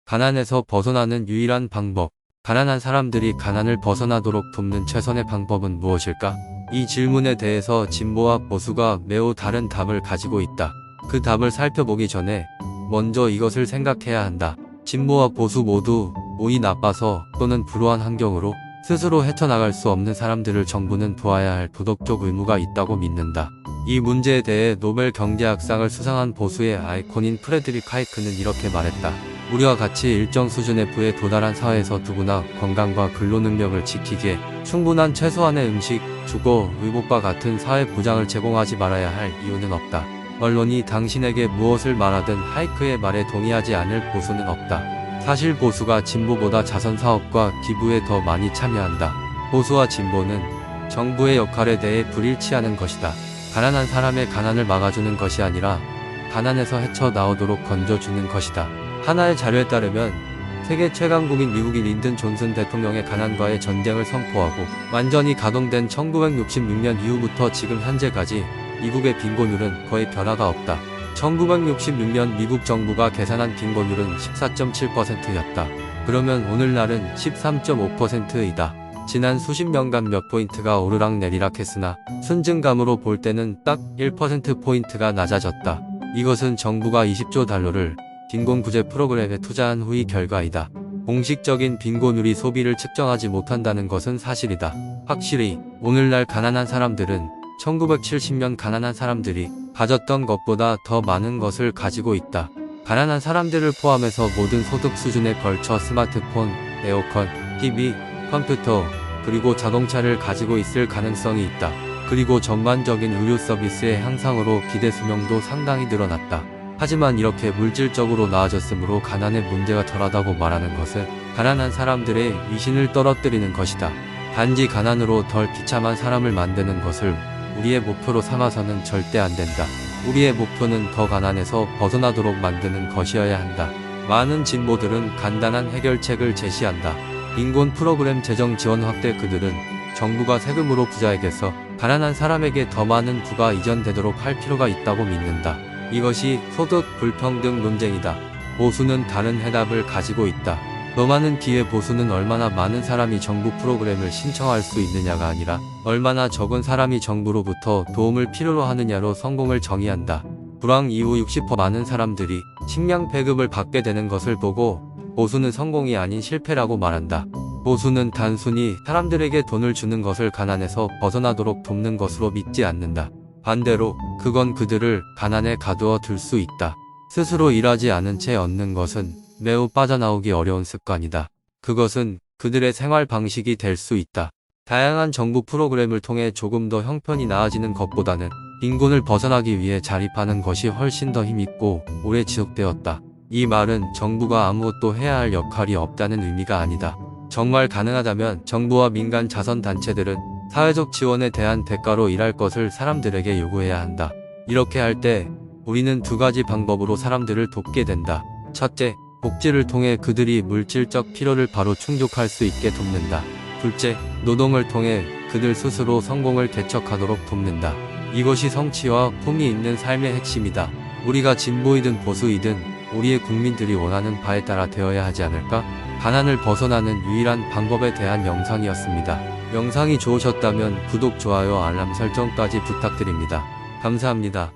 가난에서 벗어나는 유일한 방법. 가난한 사람들이 가난을 벗어나도록 돕는 최선의 방법은 무엇일까? 이 질문에 대해서 진보와 보수가 매우 다른 답을 가지고 있다. 그 답을 살펴보기 전에 먼저 이것을 생각해야 한다. 진보와 보수 모두 운이 나빠서 또는 불우한 환경으로 스스로 헤쳐나갈 수 없는 사람들을 정부는 도와야 할 도덕적 의무가 있다고 믿는다. 이 문제에 대해 노벨 경제학상을 수상한 보수의 아이콘인 프레드릭 하이크는 이렇게 말했다. 우리와 같이 일정 수준의 부에 도달한 사회에서 누구나 건강과 근로능력을 지키기에 충분한 최소한의 음식, 주거, 의복과 같은 사회 보장을 제공하지 말아야 할 이유는 없다. 언론이 당신에게 무엇을 말하든 하이크의 말에 동의하지 않을 보수는 없다. 사실 보수가 진보보다 자선사업과 기부에 더 많이 참여한다. 보수와 진보는 정부의 역할에 대해 불일치하는 것이다. 가난한 사람의 가난을 막아주는 것이 아니라 가난에서 헤쳐나오도록 건져주는 것이다. 하나의 자료에 따르면 세계 최강국인 미국인 린든 존슨 대통령의 가난과의 전쟁을 선포하고 완전히 가동된 1966년 이후부터 지금 현재까지 미국의 빈곤율은 거의 변화가 없다. 1966년 미국 정부가 계산한 빈곤율은 14.7%였다. 그러면 오늘날은 13.5%이다. 지난 수십 년간 몇 포인트가 오르락내리락 했으나 순증감으로 볼 때는 딱 1%포인트가 낮아졌다. 이것은 정부가 20조 달러를 빈곤 구제 프로그램에 투자한 후의 결과이다. 공식적인 빈곤율이 소비를 측정하지 못한다는 것은 사실이다. 확실히 오늘날 가난한 사람들은 1970년 가난한 사람들이 가졌던 것보다 더 많은 것을 가지고 있다. 가난한 사람들을 포함해서 모든 소득 수준에 걸쳐 스마트폰, 에어컨, TV, 컴퓨터, 그리고 자동차를 가지고 있을 가능성이 있다. 그리고 전반적인 의료 서비스의 향상으로 기대 수명도 상당히 늘어났다. 하지만 이렇게 물질적으로 나아졌으므로 가난의 문제가 덜하다고 말하는 것은 가난한 사람들의 위신을 떨어뜨리는 것이다. 단지 가난으로 덜 비참한 사람을 만드는 것을 우리의 목표로 삼아서는 절대 안 된다. 우리의 목표는 더 가난에서 벗어나도록 만드는 것이어야 한다. 많은 진보들은 간단한 해결책을 제시한다. 빈곤 프로그램 재정 지원 확대. 그들은 정부가 세금으로 부자에게서 가난한 사람에게 더 많은 부가 이전되도록 할 필요가 있다고 믿는다. 이것이 소득 불평등 논쟁이다. 보수는 다른 해답을 가지고 있다. 더 많은 기회. 보수는 얼마나 많은 사람이 정부 프로그램을 신청할 수 있느냐가 아니라 얼마나 적은 사람이 정부로부터 도움을 필요로 하느냐로 성공을 정의한다. 불황 이후 60% 많은 사람들이 식량 배급을 받게 되는 것을 보고 보수는 성공이 아닌 실패라고 말한다. 보수는 단순히 사람들에게 돈을 주는 것을 가난에서 벗어나도록 돕는 것으로 믿지 않는다. 반대로 그건 그들을 가난에 가두어 둘 수 있다. 스스로 일하지 않은 채 얻는 것은 매우 빠져나오기 어려운 습관이다. 그것은 그들의 생활 방식이 될 수 있다. 다양한 정부 프로그램을 통해 조금 더 형편이 나아지는 것보다는 빈곤을 벗어나기 위해 자립하는 것이 훨씬 더 힘있고 오래 지속되었다. 이 말은 정부가 아무것도 해야 할 역할이 없다는 의미가 아니다. 정말 가능하다면 정부와 민간 자선단체들은 사회적 지원에 대한 대가로 일할 것을 사람들에게 요구해야 한다. 이렇게 할 때 우리는 두 가지 방법으로 사람들을 돕게 된다. 첫째, 복지를 통해 그들이 물질적 필요를 바로 충족할 수 있게 돕는다. 둘째, 노동을 통해 그들 스스로 성공을 개척하도록 돕는다. 이것이 성취와 품이 있는 삶의 핵심이다. 우리가 진보이든 보수이든 우리의 국민들이 원하는 바에 따라 되어야 하지 않을까? 가난을 벗어나는 유일한 방법에 대한 영상이었습니다. 영상이 좋으셨다면 구독, 좋아요, 알람 설정까지 부탁드립니다. 감사합니다.